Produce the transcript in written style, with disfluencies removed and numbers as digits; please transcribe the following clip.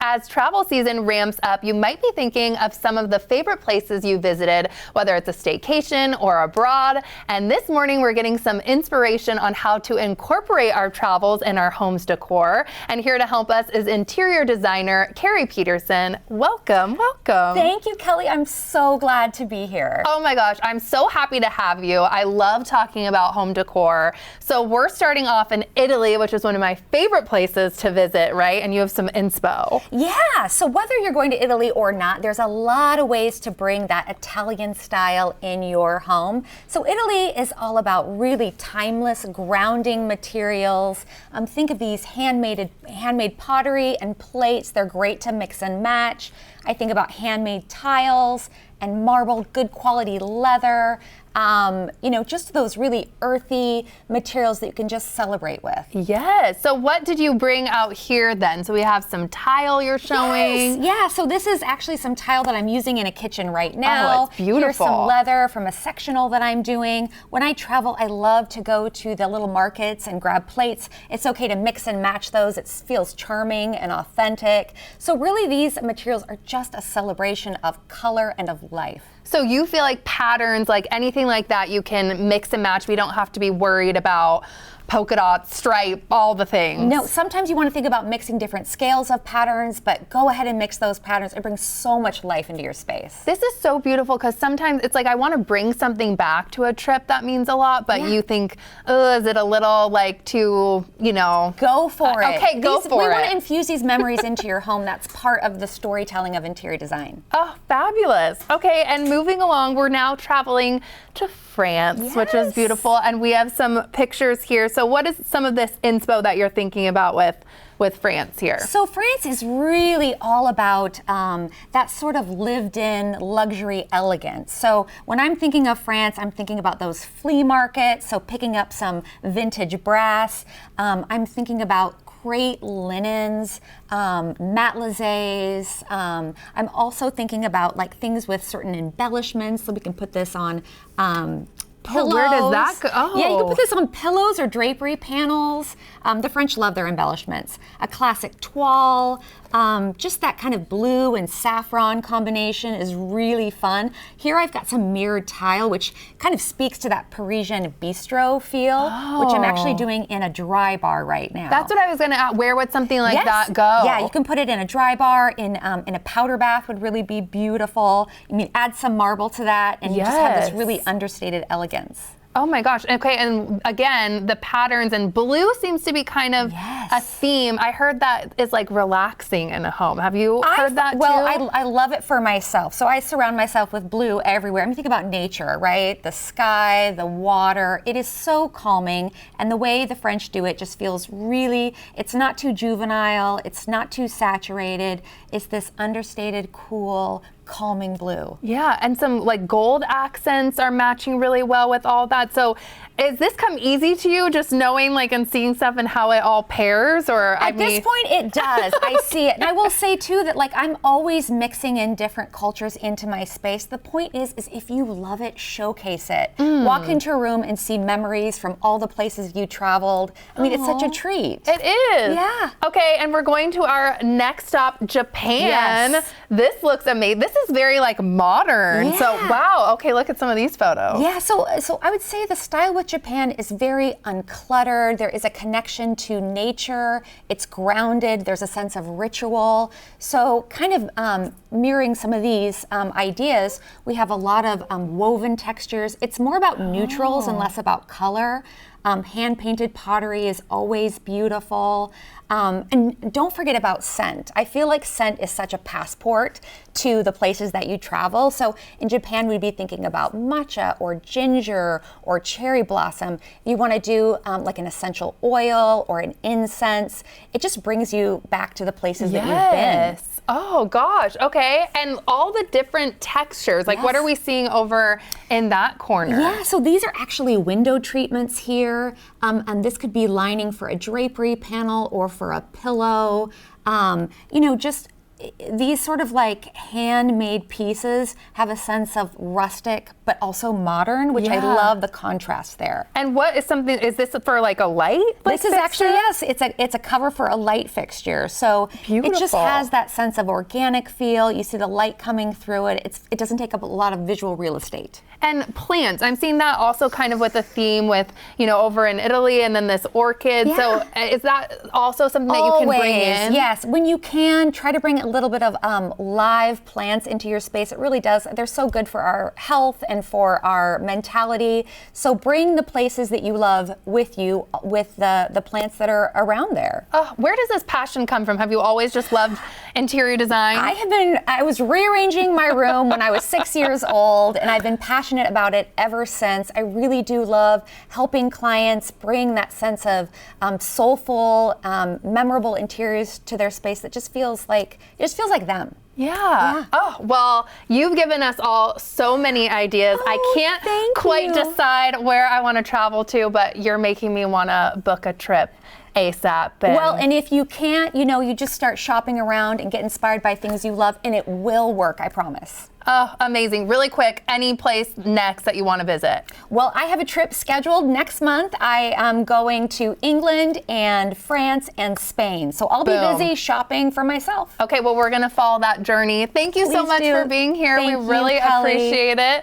as travel season ramps up, you might be thinking of some of the favorite places you visited, whether it's a staycation or abroad. And this morning, we're getting some inspiration on how to incorporate our travels in our home's decor. And here to help us is interior designer Keri Petersen. Welcome, welcome. Thank you, Kelly. I'm so glad to be here. Oh my gosh, I'm so happy to have you. I love talking about home decor. So we're starting off in Italy, which is one of my favorite places to visit, right? And you have some inspo. Yeah, so whether you're going to Italy or not, there's a lot of ways to bring that Italian style in your home. So Italy is all about really timeless, grounding materials. Think of these handmade pottery and plates. They're great to mix and match. I think about handmade tiles and marble, good quality leather. Just those really earthy materials that you can just celebrate with. Yes. So what did you bring out here then? So we have some tile you're showing. Yes. Yeah, so this is actually some tile that I'm using in a kitchen right now. Oh, it's beautiful. Here's some leather from a sectional that I'm doing. When I travel, I love to go to the little markets and grab plates. It's okay to mix and match those. It feels charming and authentic. So really these materials are just a celebration of color and of life. So you feel like patterns, like anything like that, you can mix and match. We don't have to be worried about polka dot, stripe, all the things. No, sometimes you want to think about mixing different scales of patterns, but go ahead and mix those patterns. It brings so much life into your space. This is so beautiful because sometimes it's like I want to bring something back to a trip that means a lot, but you think, oh, is it a little like too, Go for it. Okay, go for it. We want to infuse these memories into your home. That's part of the storytelling of interior design. Oh, fabulous. Okay, and moving along, we're now traveling to France, which is beautiful, and we have some pictures here. So what is some of this inspo that you're thinking about with France here? So France is really all about that sort of lived-in luxury elegance. So when I'm thinking of France, I'm thinking about those flea markets, so picking up some vintage brass. I'm thinking about great linens, matlezes. I'm also thinking about like things with certain embellishments, so we can put this on pillows. Where does that go? Oh. Yeah, you can put this on pillows or drapery panels. The French love their embellishments. A classic toile, just that kind of blue and saffron combination is really fun. Here I've got some mirrored tile, which kind of speaks to that Parisian bistro feel, which I'm actually doing in a dry bar right now. That's what I was going to ask. Where would something like that go? Yeah, you can put it in a dry bar, in a powder bath would really be beautiful. Add some marble to that, and you just have this really understated elegance. Oh my gosh. Okay, and again, the patterns, and blue seems to be kind of a theme. I heard that is like relaxing in a home. Have you heard that too? Well, I love it for myself. So I surround myself with blue everywhere. Think about nature, right? The sky, the water. It is so calming. And the way the French do it just feels really, it's not too juvenile. It's not too saturated. It's this understated, cool, calming blue. Yeah, and some like gold accents are matching really well with all that. So is this come easy to you, just knowing like and seeing stuff and how it all pairs? Or At this point it does. I see it. And I will say too that like I'm always mixing in different cultures into my space. The point is if you love it, showcase it. Walk into a room and see memories from all the places you traveled. It's such a treat. It is. Yeah. Okay, and we're going to our next stop, Japan. Yes. This looks amazing. This is very like modern. Yeah. So wow. Okay, look at some of these photos. Yeah, so I would say the style with Japan is very uncluttered. There is a connection to nature. It's grounded. There's a sense of ritual. So kind of mirroring some of these ideas, we have a lot of woven textures. It's more about neutrals and less about color. Hand-painted pottery is always beautiful. And don't forget about scent. I feel like scent is such a passport to the places that you travel. So in Japan, we'd be thinking about matcha or ginger or cherry blossom. If you want to do like an essential oil or an incense, it just brings you back to the places that you've been. Oh gosh, okay. And all the different textures, like what are we seeing over in that corner? Yeah, so these are actually window treatments here. And this could be lining for a drapery panel or for a pillow. Just these sort of like handmade pieces have a sense of rustic but also modern, which I love the contrast there. And what is is this for like a light? This is actually, yes, it's a cover for a light fixture. So Beautiful. It just has that sense of organic feel. You see the light coming through it. It doesn't take up a lot of visual real estate. And plants, I'm seeing that also kind of with a theme with, over in Italy, and then this orchid. Yeah. So is that also something that you can bring in? Yes. When you can, try to bring a little bit of live plants into your space. It really does. They're so good for our health and for our mentality. So bring the places that you love with you, with the plants that are around there. Oh, where does this passion come from? Have you always just loved interior design? I was rearranging my room when I was 6 years old, and I've been passionate about it ever since. I really do love helping clients bring that sense of soulful, memorable interiors to their space that just feels like them. Yeah. Oh, well, you've given us all so many ideas. I can't quite decide where I want to travel to, but you're making me want to book a trip ASAP. Well, and if you can't, you just start shopping around and get inspired by things you love, and it will work, I promise. Oh, amazing. Really quick, any place next that you want to visit? Well, I have a trip scheduled next month. I am going to England and France and Spain. So I'll be busy shopping for myself. Okay, well, we're going to follow that journey. Thank you so much for being here. We really appreciate it.